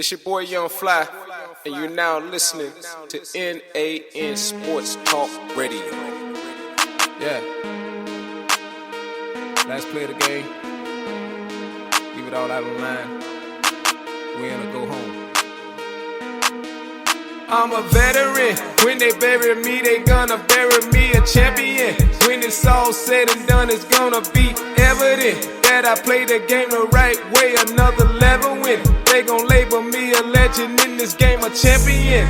It's your boy Young Fly, and you're now listening to NAN Sports Talk Radio. Yeah. Last play of the game. Leave it all out on the line. Win or go home. I'm a veteran. When they bury me, they gonna bury me a champion. When it's all said and done, it's gonna be evident that I play the game the right way. Another level win. They gon' label me a legend in this game, a champion.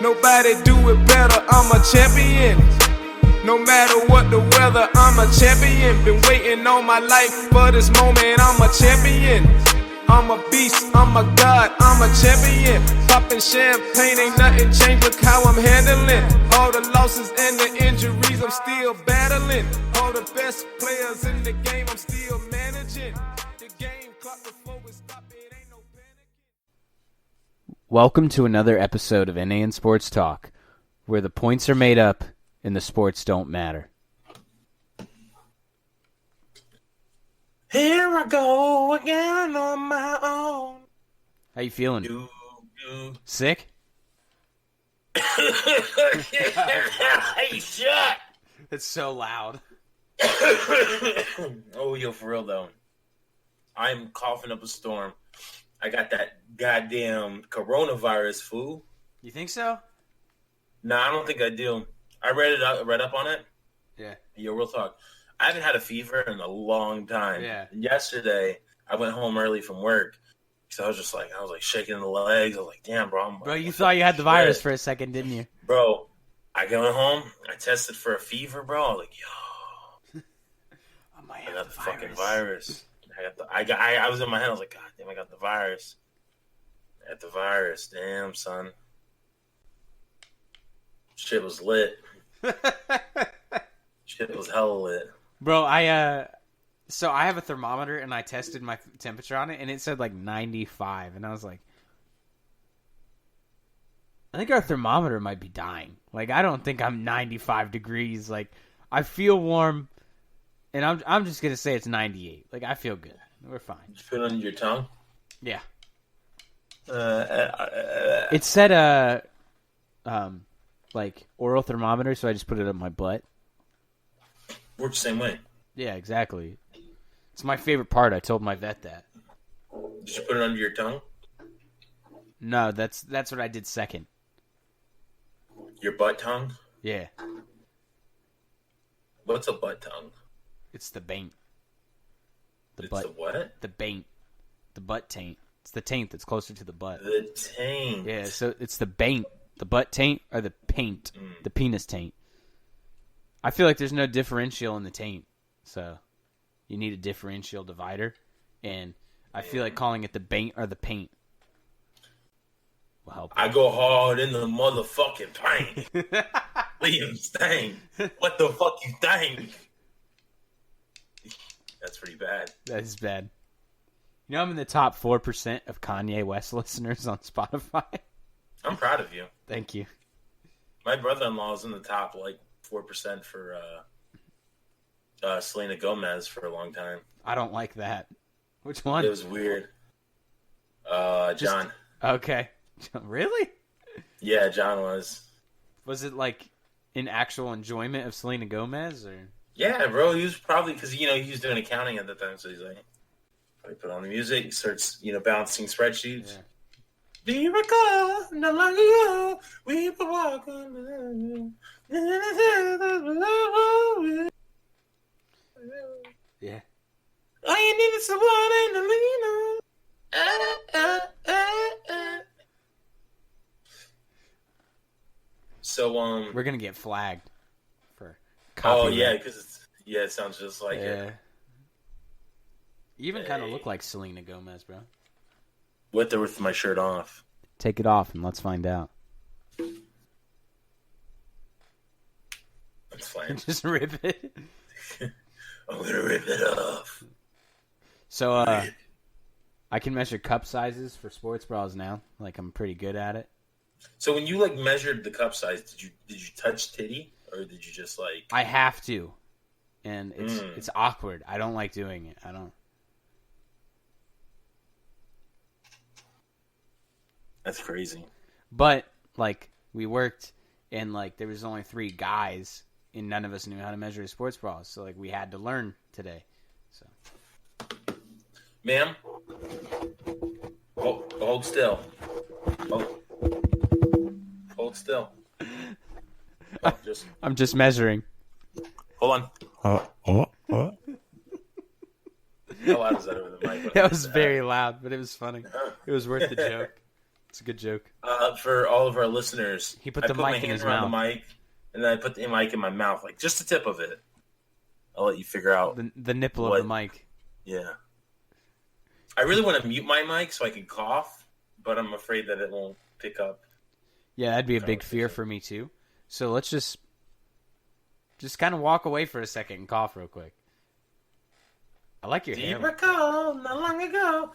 Nobody do it better, I'm a champion. No matter what the weather, I'm a champion. Been waiting all my life for this moment, I'm a champion. I'm a beast, I'm a god, I'm a champion. Popping champagne, ain't nothing changed, look how I'm handling. All the losses and the injuries, I'm still battling. All the best players in the game, I'm still managing. The game clock before it stop, it ain't no panicking. Welcome to another episode of NAN Sports Talk, where the points are made up and the sports don't matter. Here I go again on my own. How you feeling? Sick? Hey, shut! It's so loud. Oh, yo, for real, though. I'm coughing up a storm. I got that goddamn coronavirus, fool. You think so? Nah, I don't think I do. I read up on it. Yeah. Yo, real talk. I haven't had a fever in a long time. Yeah. Yesterday, I went home early from work. So I was shaking the legs. I was like, damn, bro. Bro, you thought you had the virus for a second, didn't you? Bro, I went home. I tested for a fever, bro. I was like, yo. I got the fucking virus. I was in my head. I was like, God damn, I got the virus. I got the virus. Damn, son. Shit was lit. Shit was hella lit. Bro, I have a thermometer and I tested my temperature on it and it said like 95 and I was like, I think our thermometer might be dying. Like, I don't think I'm 95 degrees. Like, I feel warm and I'm just going to say it's 98. Like, I feel good. We're fine. Did you put it on your tongue? Yeah. It said like oral thermometer, so I just put it on my butt. Works the same way. Yeah, exactly. It's my favorite part. I told my vet that. Did you put it under your tongue? No, that's what I did second. Your butt tongue? Yeah. What's a butt tongue? It's the baint. The what? The baint. The butt taint. It's the taint that's closer to the butt. The taint. Yeah, so it's the baint. The butt taint or the paint. The penis taint. I feel like there's no differential in the taint. So you need a differential divider. And I feel like calling it the baint or the paint will help. I go hard in the motherfucking paint. Liam Stain. What the fuck you think? That's pretty bad. That is bad. You know, I'm in the top 4% of Kanye West listeners on Spotify. I'm proud of you. Thank you. My brother-in-law is in the top, 4% for Selena Gomez for a long time. I don't like that. Which one? It was weird. John. Okay. Really? Yeah, John was. Was it like an actual enjoyment of Selena Gomez, or? Yeah, bro. He was probably because he was doing accounting at the time, so he's like, probably put on the music. He starts balancing spreadsheets. Yeah. Do you recall no longer ago we were walking? Yeah. All you need is someone and to lean on. So we're gonna get flagged for copyright. Oh yeah, because it sounds just like it. You even kind of look like Selena Gomez, bro. With or with my shirt off? Take it off and let's find out. That's fine. Just rip it. I'm gonna rip it off. So, I can measure cup sizes for sports bras now. Like, I'm pretty good at it. So when you measured the cup size, did you touch titty or did you just I have to, and it's awkward. I don't like doing it. I don't. That's crazy. But like we worked, and like there was only 3 guys, and none of us knew how to measure a sports bra. So like we had to learn today. So, ma'am, hold still. Hold still. I'm just measuring. Hold on. How loud is that over the mic? That was very loud, but it was funny. It was worth the joke. It's a good joke. For all of our listeners, He put the mic in his mouth. The mic, and then I put the mic in my mouth, like just the tip of it. I'll let you figure out the nipple of the mic. Yeah. I really want to mute my mic so I can cough, but I'm afraid that it won't pick up. Yeah, that'd be a big fear for me too. So let's just kind of walk away for a second and cough real quick. I like your hair. Do you recall not long ago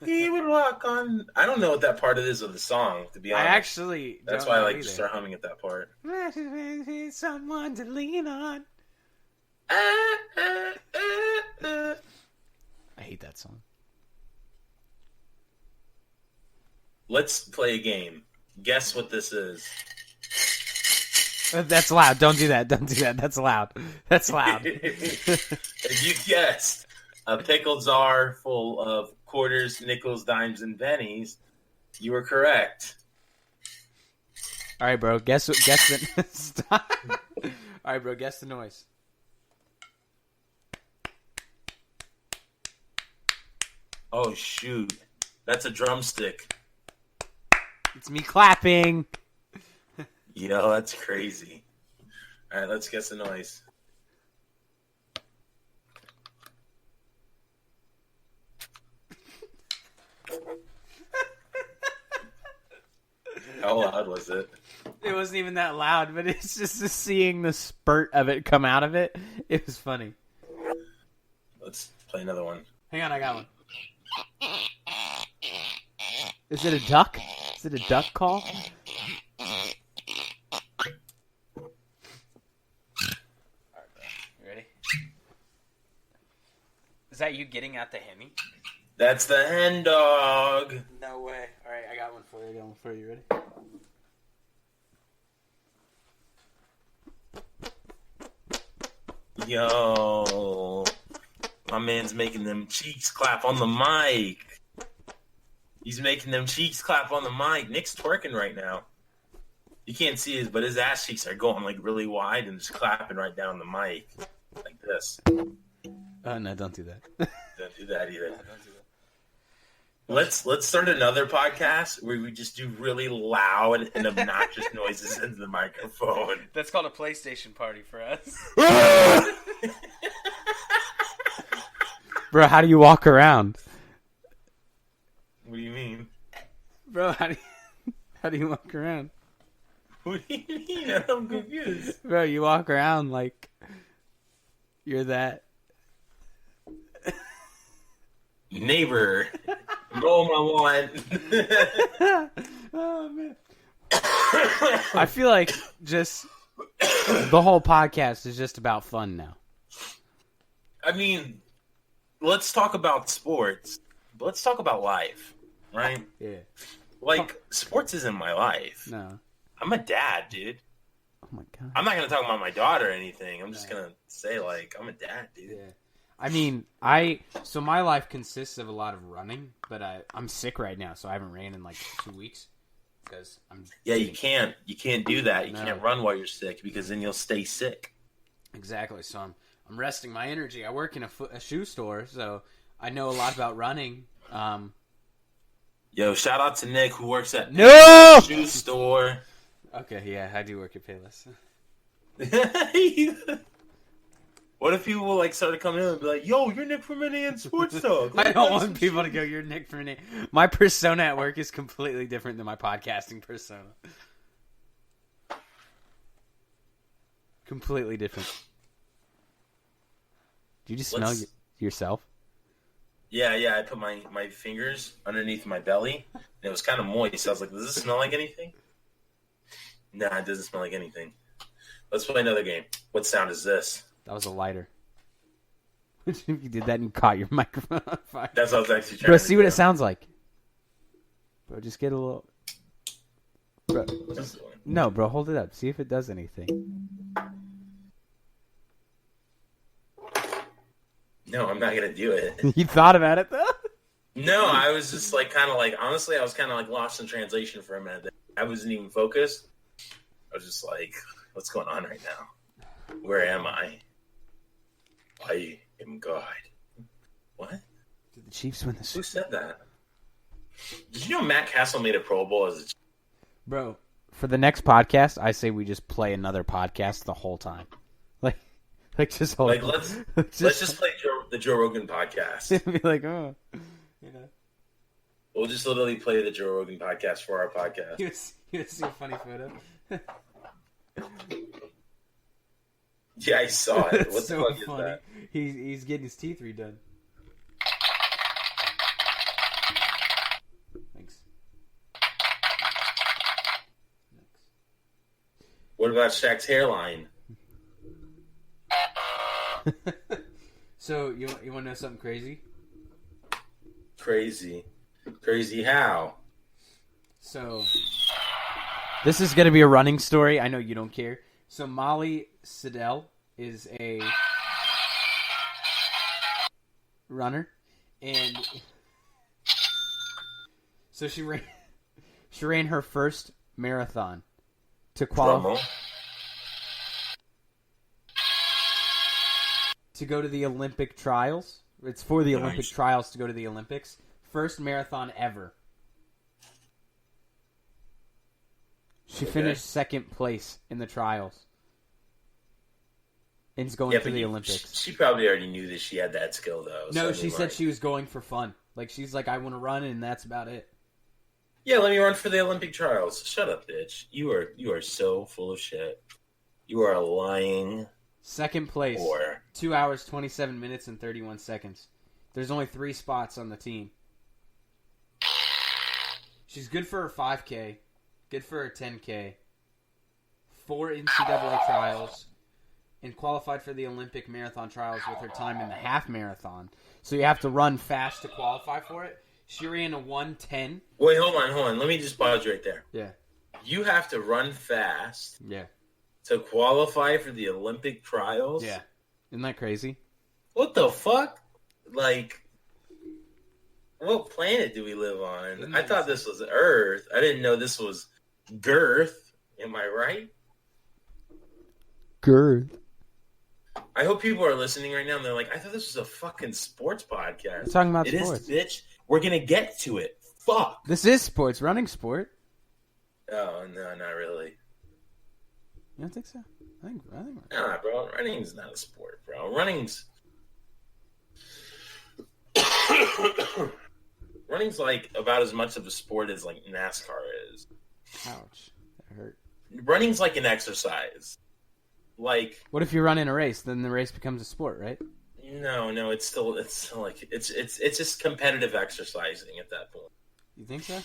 he would walk on? I don't know what that part is of the song, to be honest. I actually That's don't why know I like either. to start humming at that part. Someone to lean on. I hate that song. Let's play a game. Guess what this is. That's loud. Don't do that. Don't do that. That's loud. That's loud. If you guessed a pickle jar full of quarters, nickels, dimes, and pennies, you were correct. All right, bro. Guess the stop. All right, bro. Guess the noise. Oh shoot, that's a drumstick. It's me clapping. Yo, that's crazy. All right, let's guess the noise. How loud was it? It wasn't even that loud, but it's just seeing the spurt of it come out of it. It was funny. Let's play another one. Hang on, I got one. Is it a duck? Is it a duck call? Ready? Is that you getting out the Hemi? That's the hen dog. No way. All right, I got one for you. I got one for you. Ready? Yo, my man's making them cheeks clap on the mic. He's making them cheeks clap on the mic. Nick's twerking right now. You can't see his, but his ass cheeks are going like really wide and just clapping right down the mic like this. Oh no! Don't do that. Don't do that either. Let's start another podcast where we just do really loud and obnoxious noises into the microphone. That's called a PlayStation party for us. Bro, how do you walk around? What do you mean? Bro, how do you walk around? What do you mean? I'm confused. Bro, you walk around like you're that neighbor. Roll my one. Oh man. I feel like just the whole podcast is just about fun now. I mean, let's talk about sports, but let's talk about life, right? Yeah. Like, sports isn't my life. No. I'm a dad, dude. Oh my god. I'm not going to talk about my daughter or anything. I'm just going to say, like, I'm a dad, dude. Yeah. I mean, so my life consists of a lot of running, but I'm sick right now, so I haven't ran in like 2 weeks because I'm. Yeah, you can't do that. You No. can't run while you're sick because then you'll stay sick. Exactly. So I'm resting my energy. I work in a shoe store, so I know a lot about running. Yo, shout out to Nick who works at No shoe store. Okay, yeah, I do work at Payless. What if people like started coming in and be like, "Yo, you're Nick from NAN Sports Talk"? I don't want people to go, "You're Nick from NAN." My persona at work is completely different than my podcasting persona. Completely different. Do you just smell yourself? Yeah. I put my fingers underneath my belly, and it was kind of moist. I was like, "Does this smell like anything?" Nah, it doesn't smell like anything. Let's play another game. What sound is this? That was a lighter. You did that and you caught your microphone on fire. That's what I was actually trying Bro, to see do. what it sounds like. Bro, just get a little... Bro, no, bro, hold it up. See if it does anything. No, I'm not gonna do it. You thought about it though? No, I was just like kind of like honestly, I was kind of like lost in translation for a minute. I wasn't even focused. I was just like, what's going on right now? Where am I? I am God. What? Did the Chiefs win this? Who said that? Did you know Matt Castle made a Pro Bowl as a Chief? Bro, for the next podcast, I say we just play another podcast the whole time. Like just hold. Like let's just play the Joe Rogan podcast. Be like, oh, you know. We'll just literally play the Joe Rogan podcast for our podcast. You see a funny photo. Yeah, I saw it. That's What so the fuck funny. is that? He's getting his teeth redone. Thanks. What about Shaq's hairline? So you want to know something crazy? Crazy how? So this is gonna be a running story. I know you don't care. So Molly Siddell is a runner, and so she ran her first marathon to qualify to go to the Olympic trials. It's for the Olympic trials to go to the Olympics. First marathon ever. She finished second place in the trials. And is going to the Olympics. She probably already knew that she had that skill, though. No, she said she was going for fun. Like, she's like, I want to run, and that's about it. Yeah, let me run for the Olympic trials. Shut up, bitch. You are so full of shit. You are lying. Second place. 2 hours, 27 minutes, and 31 seconds. There's only 3 spots on the team. She's good for her 5K. Good for her 10K. 4 NCAA trials. And qualified for the Olympic marathon trials with her time in the half marathon. So you have to run fast to qualify for it. She ran a 1:10. Wait, hold on. Let me just pause you right there. Yeah. You have to run fast. Yeah. To qualify for the Olympic trials? Yeah. Isn't that crazy? What the fuck? Like, what planet do we live on? I thought this was Earth. I didn't know this was Girth. Am I right? Girth. I hope people are listening right now and they're like, I thought this was a fucking sports podcast. We're talking about sports. sports. It is, bitch. We're going to get to it. Fuck. This is sports. Running sport. Oh, no, not really. You don't think so? I think Nah, bro. Running's not a sport, bro. Running's like about as much of a sport as like NASCAR is. Ouch. That hurt. Running's like an exercise. Like, what if you run in a race? Then the race becomes a sport, right? No, it's still like it's just competitive exercising at that point. You think so?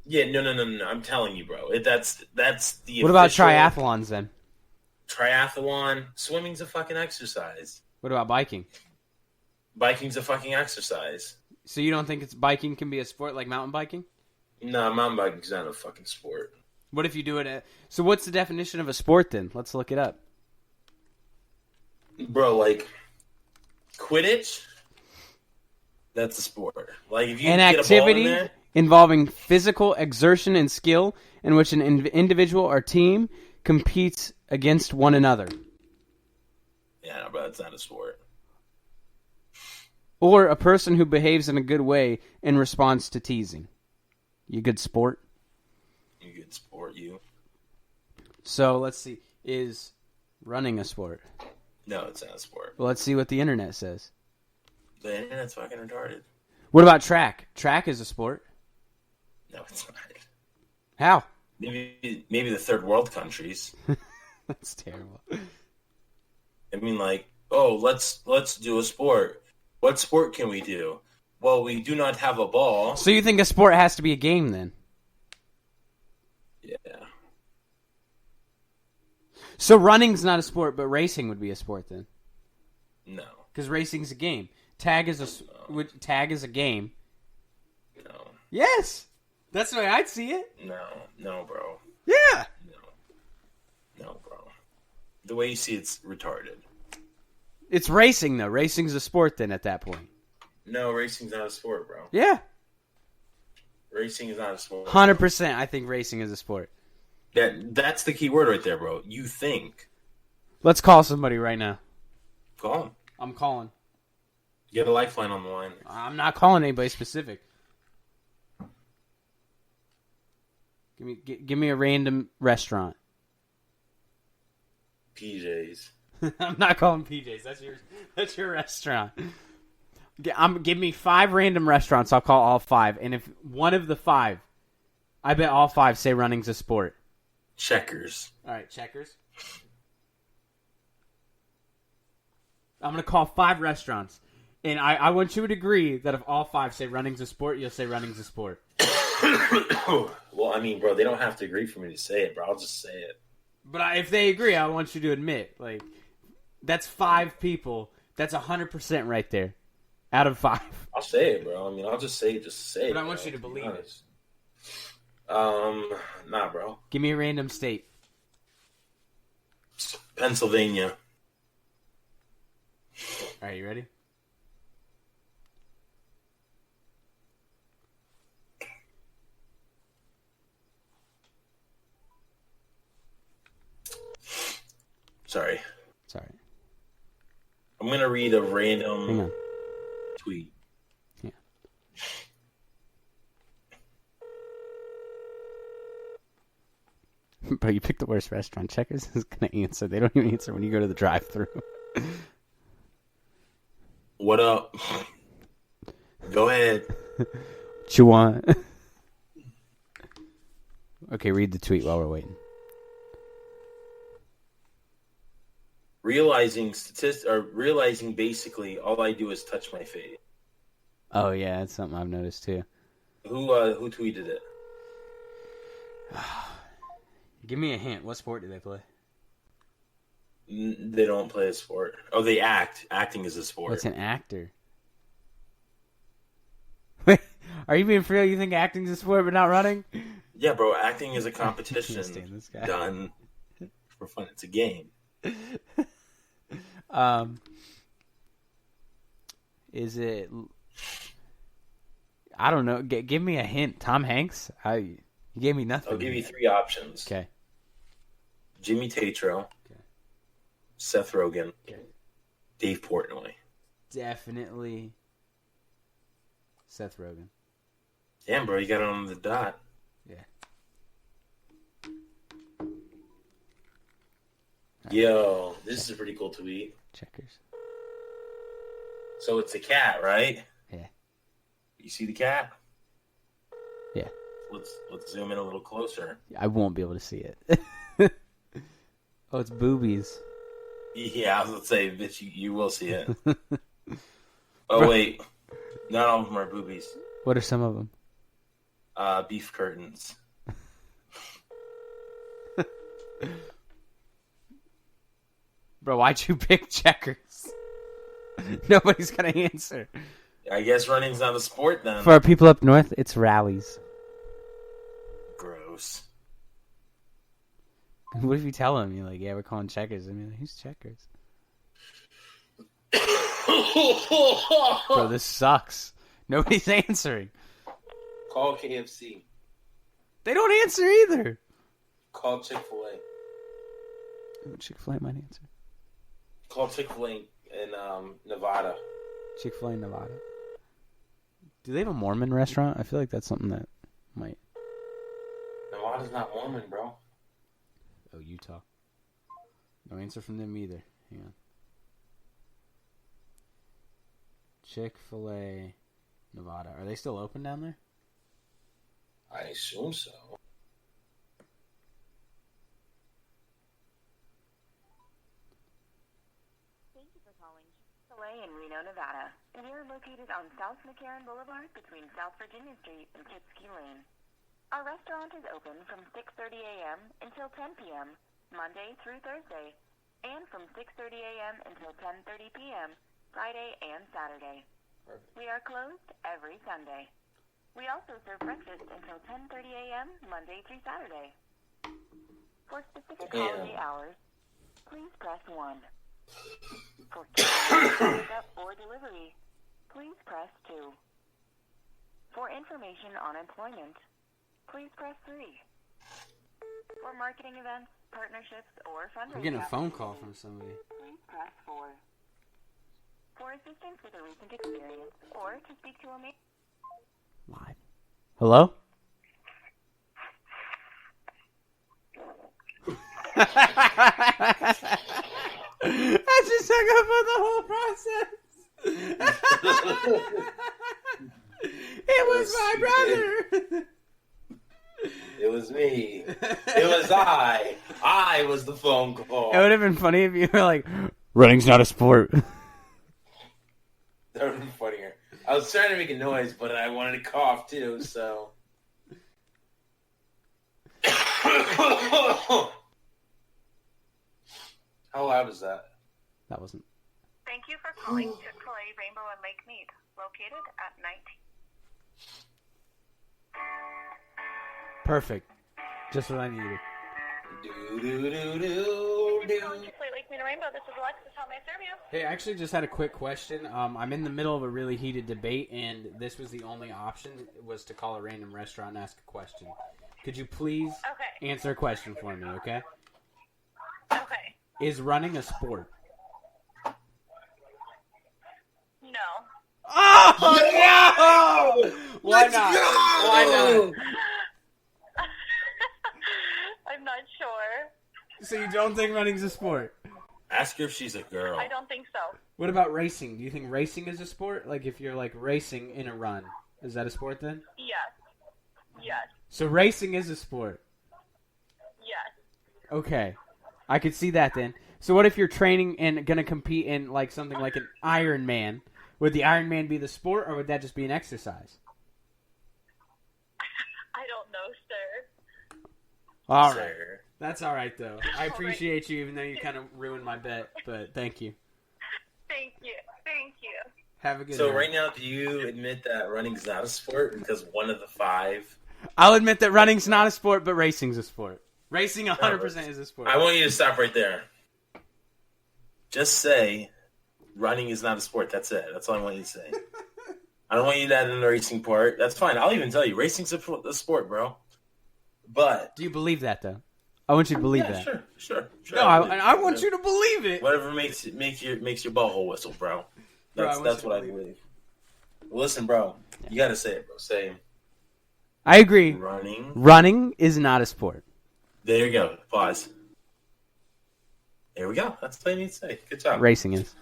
Yeah, no. I'm telling you, bro. That's the. What about triathlons then? Triathlon, swimming's a fucking exercise. What about biking? Biking's a fucking exercise. So you don't think biking can be a sport like mountain biking? No, mountain biking's not a fucking sport. What if you do it so what's the definition of a sport then? Let's look it up. Bro, like Quidditch, that's a sport. Like if you an get activity a ball in there, involving physical exertion and skill in which an individual or team competes against one another. Yeah, no, bro, it's not a sport. Or a person who behaves in a good way in response to teasing. You good sport? You good sport, you. So let's see. Is running a sport? No, it's not a sport. Well, let's see what the internet says. The internet's fucking retarded. What about track? Track is a sport. No, it's not. How? Maybe the third world countries. That's terrible. I mean, like, oh, let's do a sport. What sport can we do? Well, we do not have a ball. So you think a sport has to be a game then? Yeah. So running's not a sport, but racing would be a sport then? No. Because racing's a game. Tag is a game. No. Yes. That's the way I'd see it. No, bro. Yeah. No, bro. The way you see it's retarded. It's racing, though. Racing's a sport then at that point. No, racing's not a sport, bro. Yeah. Racing is not a sport. 100% I think racing is a sport. That's the key word right there, bro. You think. Let's call somebody right now. Call him. I'm calling. Get a lifeline on the line. I'm not calling anybody specific. Give me a random restaurant. PJ's. I'm not calling PJ's. That's your restaurant. Give me 5 random restaurants. I'll call all 5. And if one of the 5, I bet all 5 say running's a sport. Checkers. All right, Checkers. I'm going to call 5 restaurants. And I want you to agree that if all 5 say running's a sport, you'll say running's a sport. Well, I mean, bro, they don't have to agree for me to say it, bro. I'll just say it. But if they agree, I want you to admit. Like, that's 5 people. That's 100% right there. Out of 5. I'll say it, bro. I mean, I'll just say it. But I want you to believe it. Nah, bro. Give me a random state. Pennsylvania. All right, you ready? Sorry. I'm going to read a random tweet. Yeah. Bro, you picked the worst restaurant. Checkers is going to answer. They don't even answer when you go to the drive-thru. What up? Go ahead. What you want? Okay, read the tweet while we're waiting. Realizing basically all I do is touch my face. Oh yeah, that's something I've noticed too. Who tweeted it? Give me a hint. What sport do they play? They don't play a sport. Oh, they act. Acting is a sport. What's an actor? Wait, are you being for real? You think acting's a sport but not running? Yeah, bro. Acting is a competition this guy. done for fun. It's a game. Is it? I don't know. Give me a hint. Tom Hanks. You gave me nothing. I'll give you 3 options. Okay. Jimmy Tatro. Okay. Seth Rogen. Okay. Dave Portnoy. Definitely Seth Rogen. Damn, bro, you got it on the dot. Yeah. Yo, this is a pretty cool tweet. Checkers. So it's a cat, right? Yeah. You see the cat? Yeah. Let's zoom in a little closer. I won't be able to see it. Oh, it's boobies. Yeah, I was gonna say, bitch, you will see it. Oh wait, not all of them are boobies. What are some of them? Beef curtains. Bro, why'd you pick Checkers? Nobody's gonna answer. I guess running's not a sport then. For our people up north, it's rallies. Gross. What if you tell them? You're like, yeah, we're calling Checkers. I mean, who's Checkers? Bro, this sucks. Nobody's answering. Call KFC. They don't answer either. Call Chick-fil-A. Chick-fil-A might answer. Call Chick-fil-A in Nevada. Chick-fil-A, Nevada. Do they have a Mormon restaurant? I feel like that's something that might. Nevada's not Mormon, bro. Oh, Utah. No answer from them either. Hang on. Chick-fil-A, Nevada. Are they still open down there? I assume so. Thank you for calling Chick-fil-A in Reno, Nevada. We are located on South McCarran Boulevard between South Virginia Street and Kipsky Lane. Our restaurant is open from 6:30 a.m. until 10 p.m., Monday through Thursday, and from 6:30 a.m. until 10:30 p.m., Friday and Saturday. Perfect. We are closed every Sunday. We also serve breakfast until 10:30 a.m. Monday through Saturday. For specific holiday hours, please press 1. For pickup or delivery, please press 2. For information on employment, please press 3. For marketing events, partnerships, or fundraising, I'm getting a phone call from somebody. Please press 4. For assistance with a recent experience or to speak to a Live. Hello? I just hung up on the whole process. It was my brother. It was me. It was I. I was the phone call. It would have been funny if you were like, running's not a sport. That would have been funnier. I was trying to make a noise, but I wanted to cough too, so. How loud was that? That wasn't. Thank you for calling Chick-fil-A Rainbow and Lake Mead, located at 19. Perfect. Just what I needed. Lake Mead and Rainbow, this is Alexis. How may I serve you? Hey, I actually just had a quick question. I'm in the middle of a really heated debate, and this was the only option, was to call a random restaurant and ask a question. Could you please answer a question for me, okay? Okay. Is running a sport? No. Oh, no! Why not? Why not? I'm not sure. So you don't think running's a sport? Ask her if she's a girl. I don't think so. What about racing? Do you think racing is a sport? Like if you're like racing in a run, is that a sport then? Yes. Yes. So racing is a sport. Yes. Okay. I could see that then. So what if you're training and going to compete in like something like an Ironman? Would the Ironman be the sport, or would that just be an exercise? I don't know, sir. All right. Sir. That's all right, though. I appreciate you, even though you kind of ruined my bet, but thank you. Thank you. Thank you. Have a good So night. right now, do you admit that running's not a sport? Because one of the 5... I'll admit that running's not a sport, but racing's a sport. Racing 100% is a sport. I want you to stop right there. Just say, running is not a sport. That's it. That's all I want you to say. I don't want you to add in the racing part. That's fine. I'll even tell you, racing's a sport, bro. But... Do you believe that, though? I want you to believe that. Sure. No, I want you to believe it. Whatever makes your butthole whistle, bro. That's what I believe. Listen, bro, you gotta say it, bro. Say, I agree. Running is not a sport. There you go. Pause. There we go. That's all you need to say. Good job. Racing is.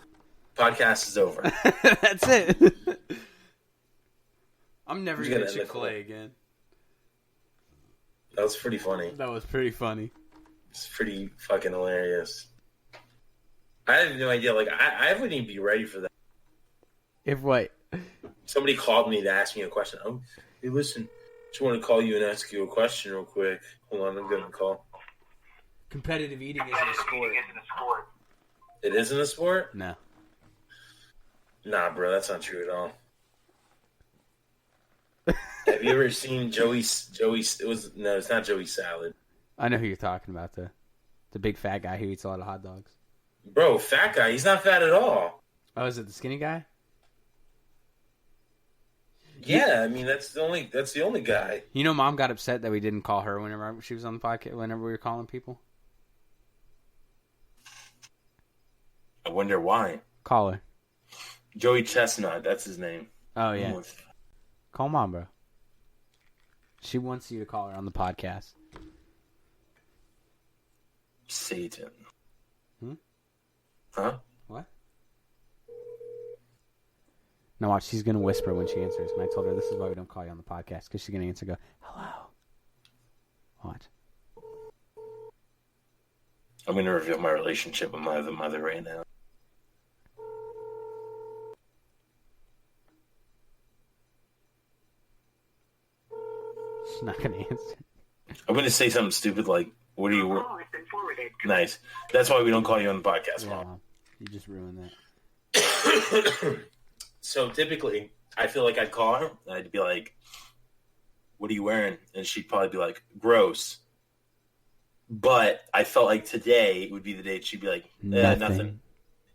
Podcast is over. That's it. I'm never Who's going to gonna Chick-fil-A again. That was pretty funny. That was pretty funny. It's pretty fucking hilarious. I have no idea. Like, I wouldn't even be ready for that. If what? Somebody called me to ask me a question. Oh, hey, listen. Just want to call you and ask you a question real quick. Hold on, I'm getting a call. Competitive eating isn't a sport. It isn't a sport? No. Nah, bro, that's not true at all. Have you ever seen Joey's? No, it's not Joey's Salad. I know who you're talking about, the big fat guy who eats a lot of hot dogs. Bro, fat guy. He's not fat at all. Oh, is it the skinny guy? Yeah, I mean that's the only guy. You know, Mom got upset that we didn't call her whenever she was on the podcast. Whenever we were calling people, I wonder why. Call her. Joey Chestnut, that's his name. Oh yeah. Call Mom, bro. She wants you to call her on the podcast. Satan. Hmm? Huh? What? No, watch. She's going to whisper when she answers. And I told her this is why we don't call you on the podcast. Because she's going to answer and go, hello. Watch. I'm going to reveal my relationship with my other mother right now. She's not going to answer. I'm going to say something stupid like, what are you... Nice. That's why we don't call you on the podcast, Yeah, Mom. Mom. You just ruined that. So typically, I feel like I'd call her, and I'd be like, what are you wearing? And she'd probably be like, gross. But I felt like today would be the day she'd be like, nothing.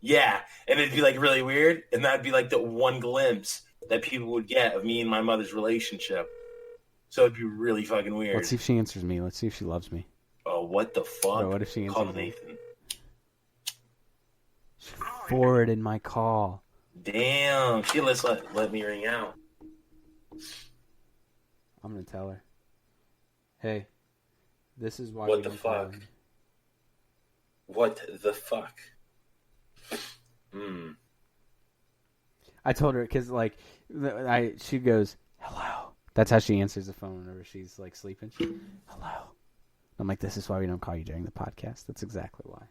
Yeah, and it'd be like really weird, and that'd be like the one glimpse that people would get of me and my mother's relationship. So it'd be really fucking weird. Let's see if she answers me. Let's see if she loves me. Oh, what the fuck? Bro, what if she answers Call me? Nathan. She forwarded my call. Damn, she let me ring out. I'm gonna tell her. Hey, this is why. What the fuck? Calling. What the fuck? I told her because like, she goes hello. That's how she answers the phone whenever she's like sleeping. Hello. I'm like, this is why we don't call you during the podcast. That's exactly why.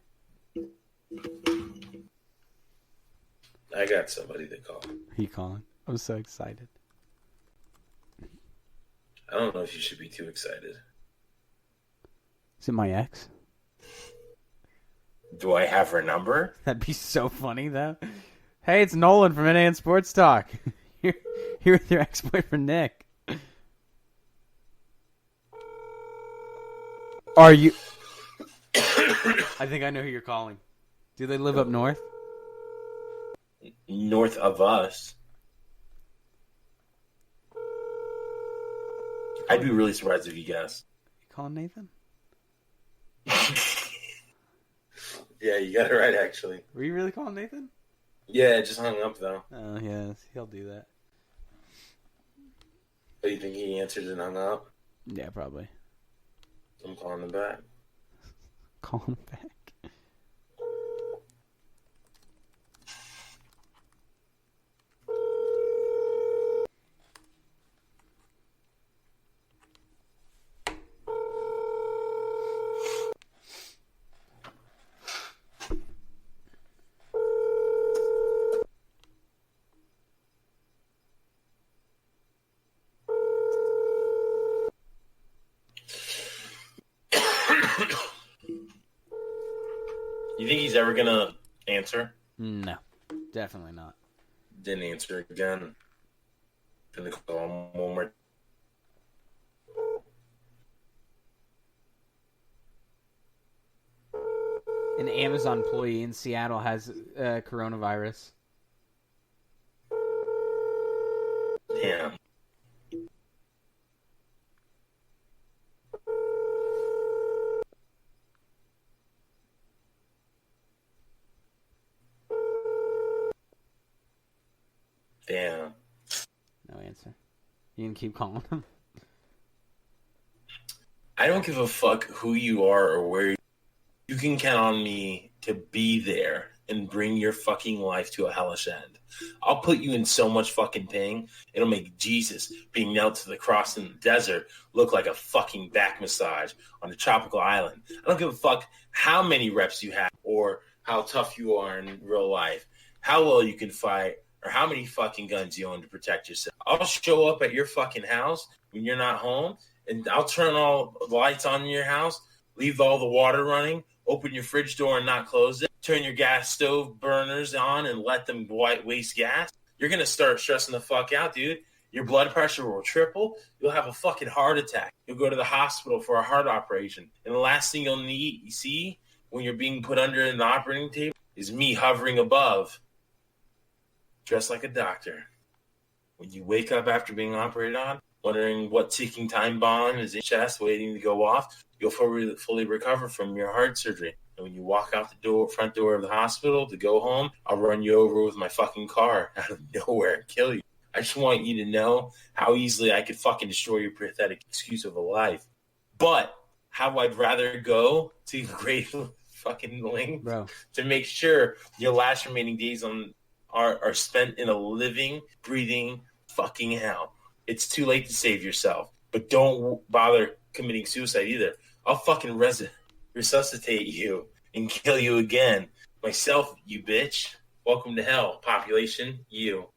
I got somebody to call. He calling? I'm so excited. I don't know if you should be too excited. Is it my ex? Do I have her number? That'd be so funny, though. Hey, it's Nolan from NAN Sports Talk. Here with your ex-boyfriend, Nick. Are you... I think I know who you're calling. Do they live up north? North of us. I'd be really surprised if you guessed. You calling Nathan? Yeah, you got it right, actually. Were you really calling Nathan? Yeah, it just hung up, though. Oh, yeah, he'll do that. But you think he answered and hung up? Yeah, probably. I'm calling him back. Call him back. You think he's ever gonna answer? No, definitely not. Didn't answer again. Gonna call him one more. An Amazon employee in Seattle has coronavirus. Damn. Damn. No answer. You can keep calling him. I don't give a fuck who you are or where you can count on me to be there and bring your fucking life to a hellish end. I'll put you in so much fucking pain, it'll make Jesus being nailed to the cross in the desert look like a fucking back massage on a tropical island. I don't give a fuck how many reps you have or how tough you are in real life, how well you can fight, or how many fucking guns you own to protect yourself. I'll show up at your fucking house when you're not home, and I'll turn all the lights on in your house, leave all the water running, open your fridge door and not close it, turn your gas stove burners on and let them waste gas. You're going to start stressing the fuck out, dude. Your blood pressure will triple. You'll have a fucking heart attack. You'll go to the hospital for a heart operation. And the last thing you'll see when you're being put under an operating table is me hovering above, dressed like a doctor. When you wake up after being operated on, wondering what ticking time bomb is in your chest waiting to go off, you'll fully recover from your heart surgery. And when you walk out the front door of the hospital to go home, I'll run you over with my fucking car out of nowhere and kill you. I just want you to know how easily I could fucking destroy your pathetic excuse of a life. But how I'd rather go to great fucking length, bro, to make sure your last remaining days are spent in a living, breathing fucking hell. It's too late to save yourself, but don't bother committing suicide either. I'll fucking resuscitate you and kill you again. Myself, you bitch. Welcome to hell, population, you.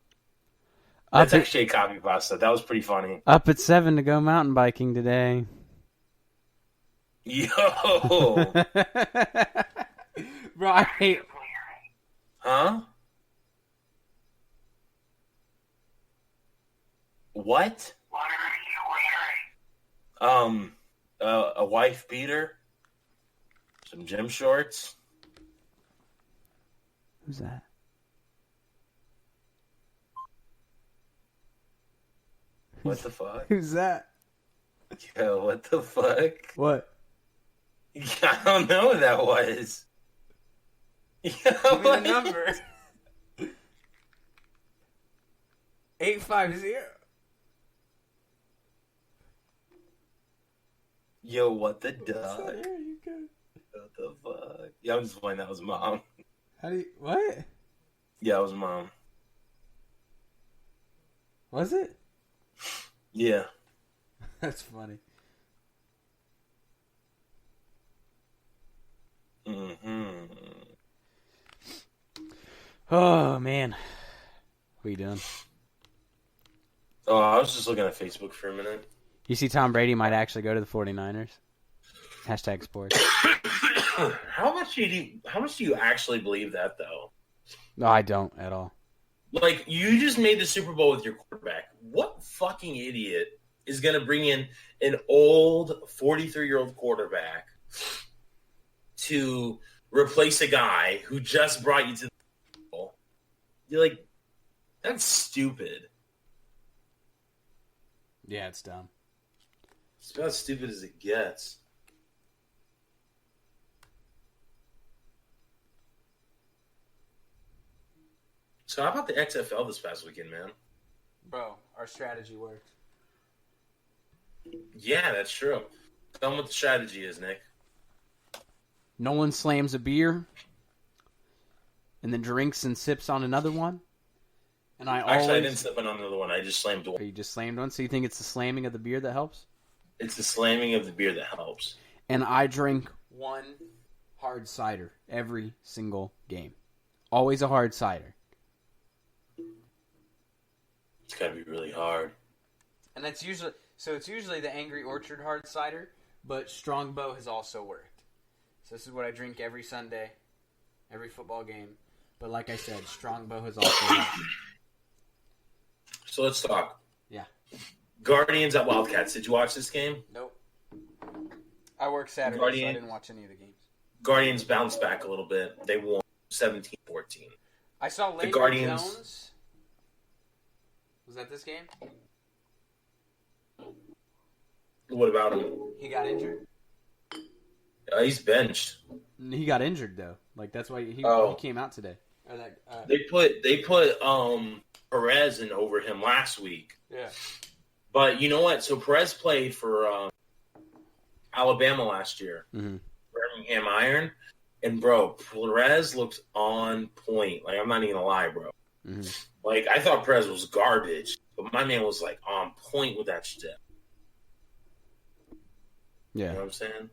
That's actually a copy pasta. That was pretty funny. Up at 7 to go mountain biking today. Yo! Bro, I hate... Huh? What? What are you wearing? A wife beater, some gym shorts. Who's that? What the fuck? Who's that? Yo, what the fuck? What? I don't know who that was. Yo, Give me the number. 850. Yo, what the duck? What the fuck? Yeah, I'm just playing. That was mom. How do you... What? Yeah, it was mom. Was it? Yeah. That's funny. Mm-hmm. Oh, man. What are you doing? Oh, I was just looking at Facebook for a minute. You see Tom Brady might actually go to the 49ers? Hashtag sports. How much do you actually believe that, though? No, I don't at all. Like, you just made the Super Bowl with your quarterback. What fucking idiot is going to bring in an old 43-year-old quarterback to replace a guy who just brought you to the Super Bowl? You're like, that's stupid. Yeah, it's dumb. It's about as stupid as it gets. So how about the XFL this past weekend, man? Bro, our strategy worked. Yeah, that's true. Tell them what the strategy is, Nick. No one slams a beer and then drinks and sips on another one. And I didn't sip on another one. I just slammed one. You just slammed one? So you think it's the slamming of the beer that helps? It's the slamming of the beer that helps. And I drink one hard cider every single game. Always a hard cider. It's got to be really hard. And it's usually the Angry Orchard hard cider, but Strongbow has also worked. So this is what I drink every Sunday, every football game. But like I said, Strongbow has also worked. So let's talk. Yeah. Guardians at Wildcats. Did you watch this game? Nope. I work Saturday, so I didn't watch any of the games. Guardians bounced back a little bit. They won 17-14. I saw Landry Guardians... Jones. Was that this game? What about him? He got injured? He's benched. He got injured, though. Like, that's why he came out today. Or that, They put Perez in over him last week. Yeah. But you know what? So Perez played for Alabama last year. Mm-hmm. Birmingham Iron. And, bro, Perez looked on point. Like, I'm not even going to lie, bro. Mm-hmm. Like, I thought Perez was garbage. But my man was, like, on point with that shit. Yeah. You know what I'm saying?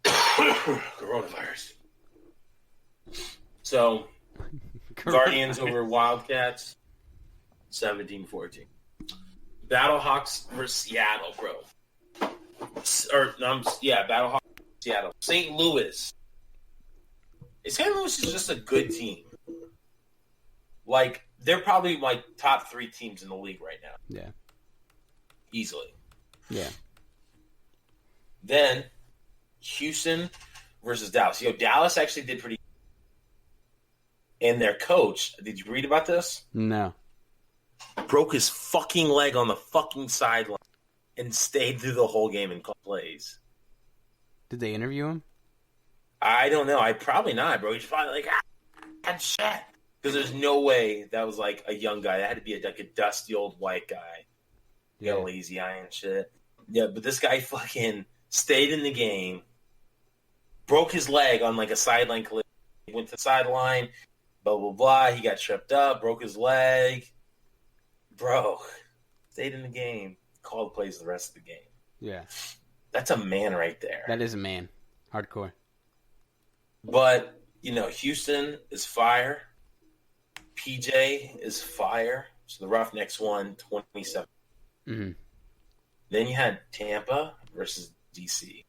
Coronavirus. So, Guardians over Wildcats, 17-14. Battlehawks versus Seattle, bro. Battlehawks Seattle. St. Louis. St. Louis is just a good team. Like, they're probably my top 3 teams in the league right now. Yeah. Easily. Yeah. Then, Houston versus Dallas. Dallas actually did pretty. And their coach, did you read about this? No. Broke his fucking leg on the fucking sideline and stayed through the whole game and called plays. Did they interview him? I don't know. Probably not, bro. He's probably like, and shit. Because there's no way that was like a young guy. That had to be like a dusty old white guy. He got a lazy eye and shit. Yeah, but this guy fucking stayed in the game, broke his leg on like a sideline collision. He went to the sideline, blah, blah, blah. He got tripped up, broke his leg. Bro, stayed in the game, called plays the rest of the game. Yeah. That's a man right there. That is a man. Hardcore. But, Houston is fire. PJ is fire. So the Roughnecks won 27. Mm-hmm. Then you had Tampa versus DC.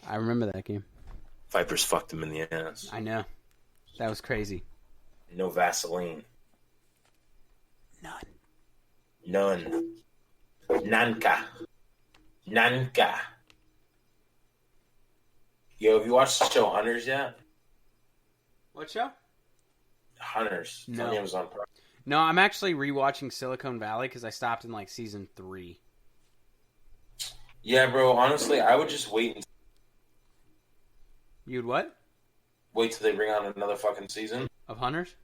I remember that game. Vipers fucked him in the ass. I know. That was crazy. No Vaseline. None. Nanka. Yo, have you watched the show Hunters yet? What show? Hunters. No. On Amazon Prime. No, I'm actually rewatching Silicon Valley because I stopped in like season 3. Yeah, bro. Honestly, I would just wait You'd what? till they bring out another fucking season. Of Hunters?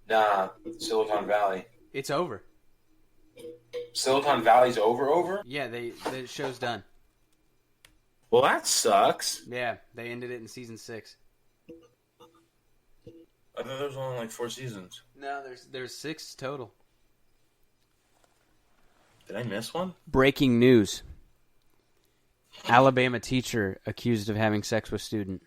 Nah, Silicon Valley. It's over. Silicon Valley's over? Yeah, the show's done. Well, that sucks. Yeah, they ended it in season 6. I thought there was only like 4 seasons. No, there's 6 total. Did I miss one? Breaking news. Alabama teacher accused of having sex with student.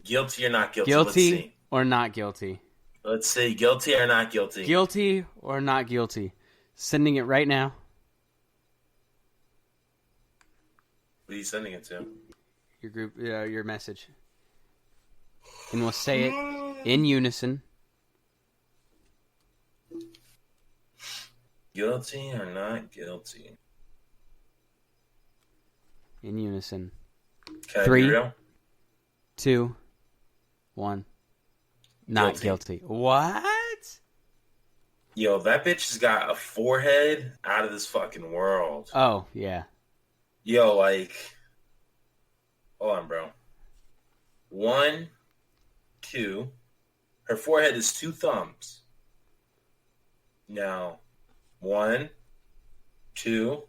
Guilty or not guilty? Guilty or not guilty? Let's see. Guilty or not guilty? Guilty or not guilty? Sending it right now. What are you sending it to? Your group, your message. And we'll say it in unison. Guilty or not guilty? In unison. Can I be 3, real? 2, 1. Not guilty. What? Yo, that bitch has got a forehead out of this fucking world. Oh, yeah. Yo, like... Hold on, bro. 1, 2... Her forehead is 2 thumbs. Now, 1, 2,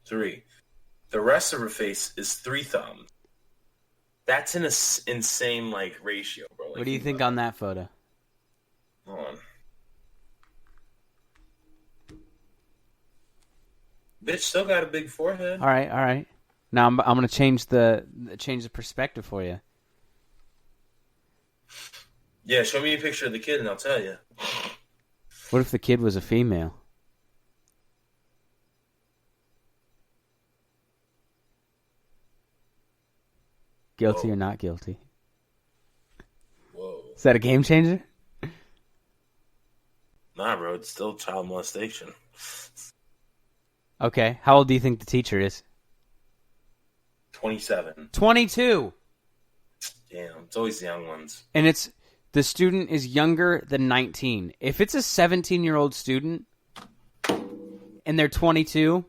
3. The rest of her face is 3 thumbs. That's an insane, like, ratio, bro. Like, What do you think on that photo? Hold on. Bitch still got a big forehead. All right. Now I'm going to change the perspective for you. Yeah, show me a picture of the kid and I'll tell you. What if the kid was a female? Guilty or not guilty? Whoa. Is that a game changer? Nah, bro, it's still child molestation. Okay. How old do you think the teacher is? 27. 22. Damn, it's always the young ones. And the student is younger than 19. If it's a 17-year-old student and they're 22,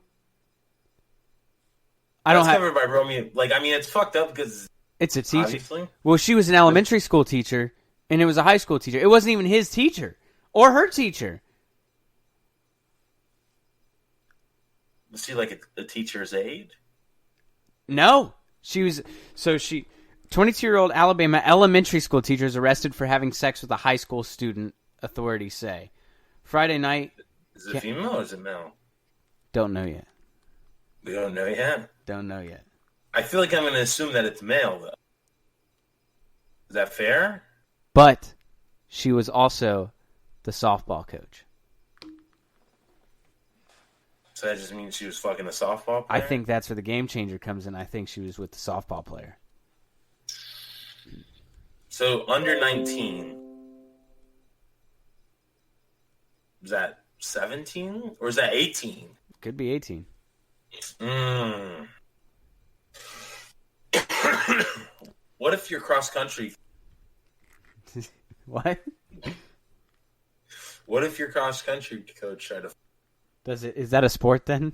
That's covered by Romeo. Like, I mean, it's fucked up because it's a teacher. Obviously. Well, she was an elementary school teacher and it was a high school teacher. It wasn't even his teacher or her teacher. Was she like a teacher's aide? No. 22-year-old Alabama elementary school teacher is arrested for having sex with a high school student, authorities say. Friday night. Is it female or is it male? Don't know yet. We don't know yet? Don't know yet. I feel like I'm going to assume that it's male, though. Is that fair? But she was also the softball coach. So that just means she was fucking a softball player? I think that's where the game changer comes in. I think she was with the softball player. So under 19, is that 17 or is that 18? Could be 18. What if your cross country? What? What if your cross country coach tried to? Is that a sport then?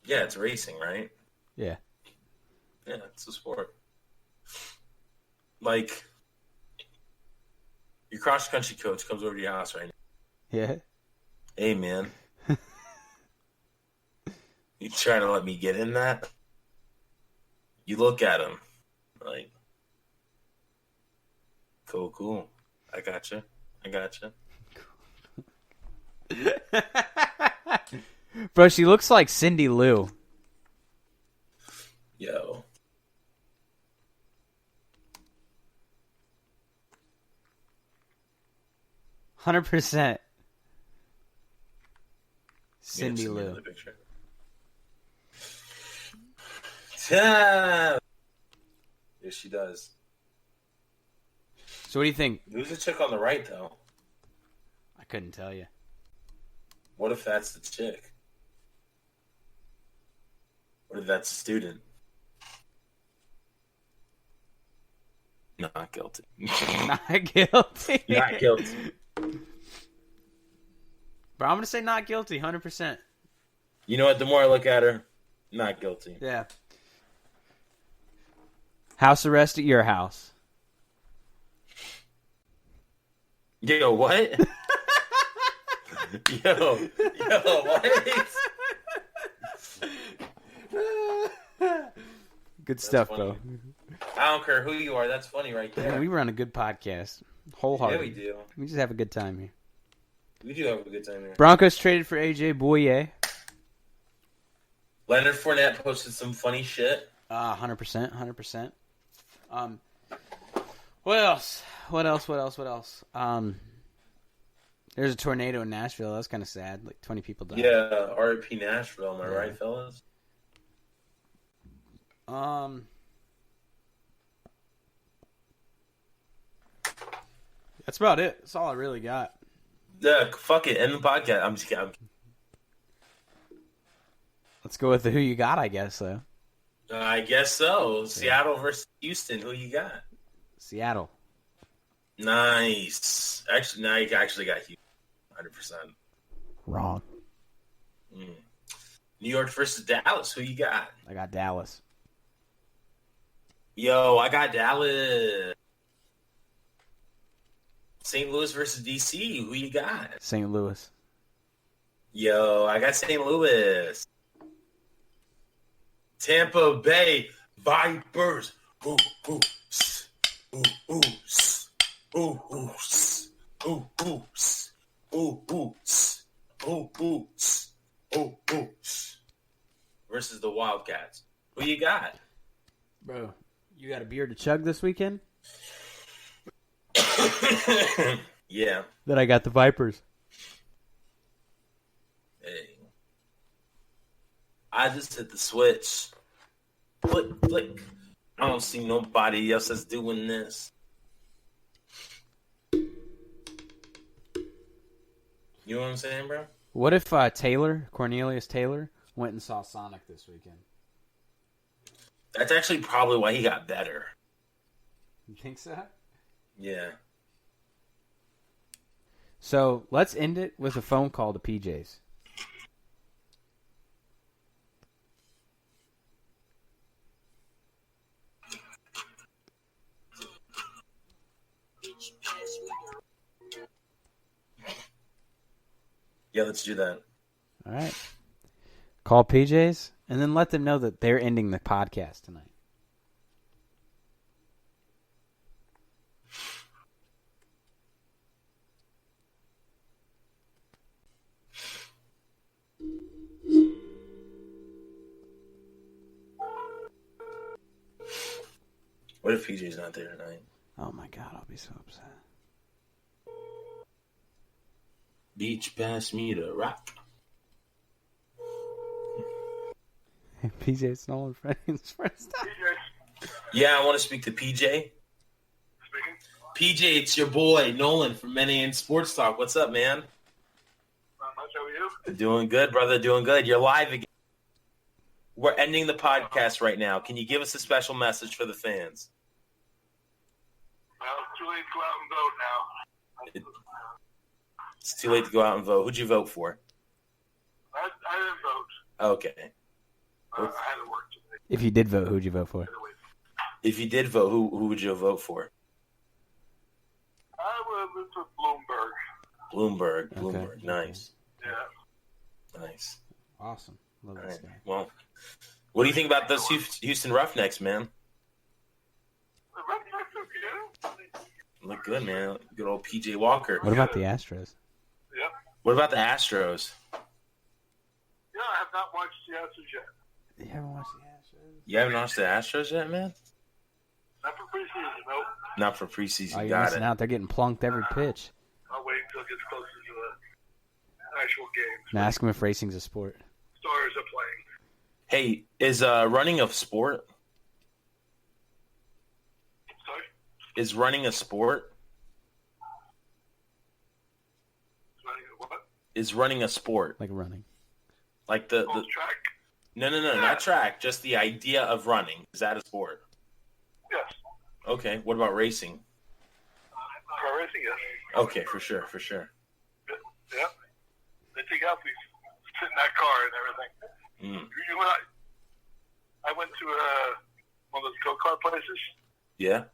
Yeah, it's racing, right? Yeah. Yeah, it's a sport. Like, your cross country coach comes over to your house right now. Yeah. Hey, man. You trying to let me get in that? You look at him like, cool. I gotcha. Bro, she looks like Cindy Lou. Yo. %. Cindy Yeah, Lou. Yeah, yes, she does. So what do you think? Who's the chick on the right, though? couldn't tell you. What if that's the chick? What if that's a student? Not guilty. Not guilty. Not guilty. But I'm going to say not guilty, 100%. You know what? The more I look at her, not guilty. Yeah. House arrest at your house. Yo, what? Yo, what? Good stuff, funny. bro. I don't care who you are. That's funny right there. Man, we run a good podcast. Wholehearted. Yeah, we do. We just have a good time here. We do have a good time here. Broncos traded for AJ Bouye. Leonard Fournette posted some funny shit. 100%, 100%. What else? What else? There's a tornado in Nashville. That's kind of sad. Like 20 people died. Yeah, RIP Nashville. Am I right, fellas? That's about it. That's all I really got. Yeah, fuck it. End the podcast. I'm just kidding. Let's go with the who you got, I guess, though. I guess so. Seattle versus Houston. Who you got? Seattle. Nice. Actually, no, you actually got Houston. 100%. Wrong. New York versus Dallas. Who you got? I got Dallas. Yo, I got Dallas. St. Louis versus DC. Who you got? St. Louis. Yo, I got St. Louis. Tampa Bay Vipers. Ooh, ooh, ooh, ooh, ooh, ooh, ooh, ooh, ooh, ooh, ooh, ooh, ooh, versus the Wildcats. Who you got? Bro, you got a beer to chug this weekend? Yeah. Then I got the Vipers. Hey. I just hit the switch. Flick. I don't see nobody else that's doing this. You know what I'm saying, bro? What if Cornelius Taylor, went and saw Sonic this weekend? That's actually probably why he got better. You think so? Yeah. So let's end it with a phone call to PJ's. Yeah, let's do that. All right. Call PJ's and then let them know that they're ending the podcast tonight. What if PJ's not there tonight? Oh my God, I'll be so upset. Beach pass me the rock. Hey, PJ Snow and Friends first time. Yeah, I want to speak to PJ. Speaking. PJ, it's your boy, Nolan from NAN Sports Talk. What's up, man? Not much. How are you? Doing good, brother. Doing good. You're live again. We're ending the podcast right now. Can you give us a special message for the fans? Well, it's too late to go out and vote now. It's too late to go out and vote. Who'd you vote for? I didn't vote. Okay. I had to work today. If you did vote, who'd you vote for? If you did vote, who would you vote for? I would have for Bloomberg. Bloomberg. Nice. Yeah. Nice. Awesome. Love All this right. guy. Well, what do you think about those Houston Roughnecks, man? The Red Sox are good. Look good, man. Good old PJ Walker. What about the Astros? Yep. What about the Astros? Yeah, I have not watched the Astros yet. You haven't watched the Astros? You haven't watched the Astros yet, man? Not for preseason, nope. Not for preseason. Oh, you're Got missing it. out. They're getting plunked every pitch. I'll wait until it gets closer to the actual games. Now ask him if racing's a sport. Stars are playing. Hey, is running a sport? Sorry? Is running a sport? is running a sport? Like running. Like the track? No, not track. Just the idea of running. Is that a sport? Yes. Okay. What about racing? Car racing, yes. Okay, for sure. Yeah. They take athletes sit in that car and everything. You know, I went to one of those go-kart places. Yeah.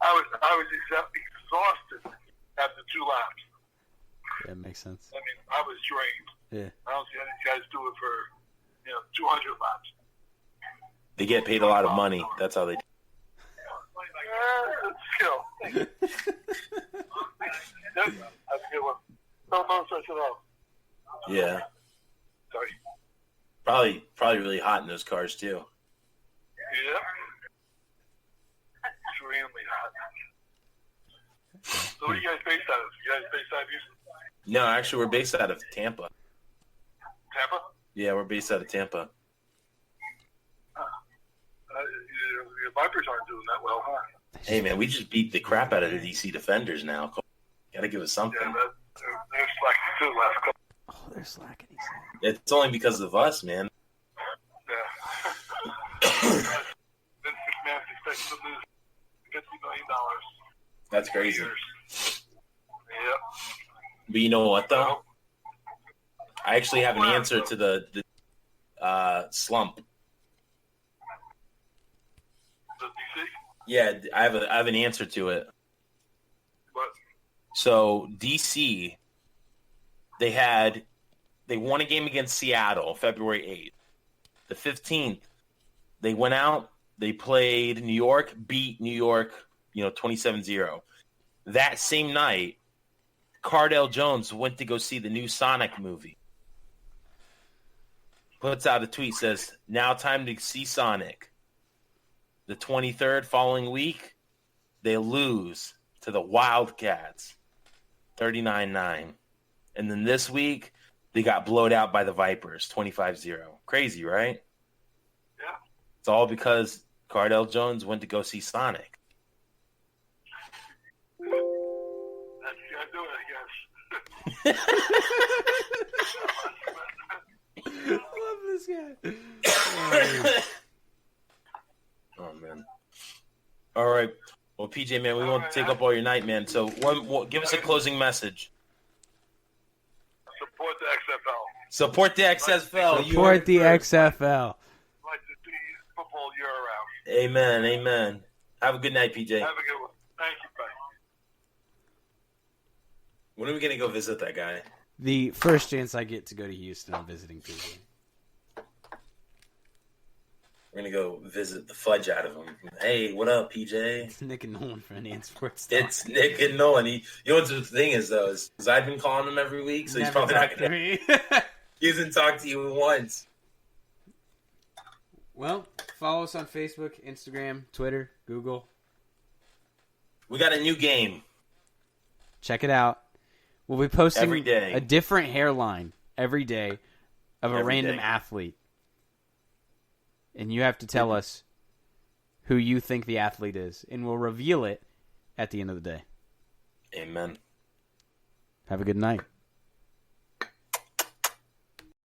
I was exhausted after 2 laps. Yeah, it makes sense. I mean, I was drained. Yeah. I don't see any guys do it for 200 laps. They get paid a lot of money. That's how they do. It's skill. That's a good one. No such at all. Yeah. Sorry. Probably really hot in those cars too. Yeah. Extremely hot. So what are you guys based out of? You guys based out of Houston? No, actually, we're based out of Tampa. Tampa? Yeah, we're based out of Tampa. Your Vipers aren't doing that well, huh? Hey, man, we just beat the crap out of the DC Defenders now. Gotta give us something. Yeah, they're slacking too last couple. Oh, they're slacking. He said. It's only because of us, man. Yeah. Vince McMahon expects to lose $50 million. That's crazy. Yep. But you know what, though? I actually have an answer to the slump. The DC? Yeah, I have an answer to it. What? So DC, they won a game against Seattle February 8th. The 15th, they went out, they played New York, beat New York, 27-0. That same night, Cardell Jones went to go see the new Sonic movie. Puts out a tweet, says, now time to see Sonic. The 23rd following week, they lose to the Wildcats, 39-9. And then this week, they got blowed out by the Vipers, 25-0. Crazy, right? Yeah. It's all because Cardell Jones went to go see Sonic. That's you gotta do it, I guess. I love this guy. Oh, man. All right. Well, PJ, man, we won't take up all your night, man. So give us a closing message. Support the XFL. Support the XFL. Support the XFL. Like to see football year-round. Amen. Have a good night, PJ. Have a good one. Thank you, bye. When are we going to go visit that guy? The first chance I get to go to Houston, I'm visiting PJ. We're going to go visit the fudge out of him. Hey, what up, PJ? It's Nick and Nolan for NAN Sports Talk. It's Nick and Nolan. You know what the thing is, though, is I've been calling him every week, so he's probably not going to. He hasn't talked to you once. Well, follow us on Facebook, Instagram, Twitter, Google. We got a new game. Check it out. We'll be posting Every day. a different hairline every day of a Every random day. athlete. And you have to tell us who you think the athlete is. And we'll reveal it at the end of the day. Amen. Have a good night.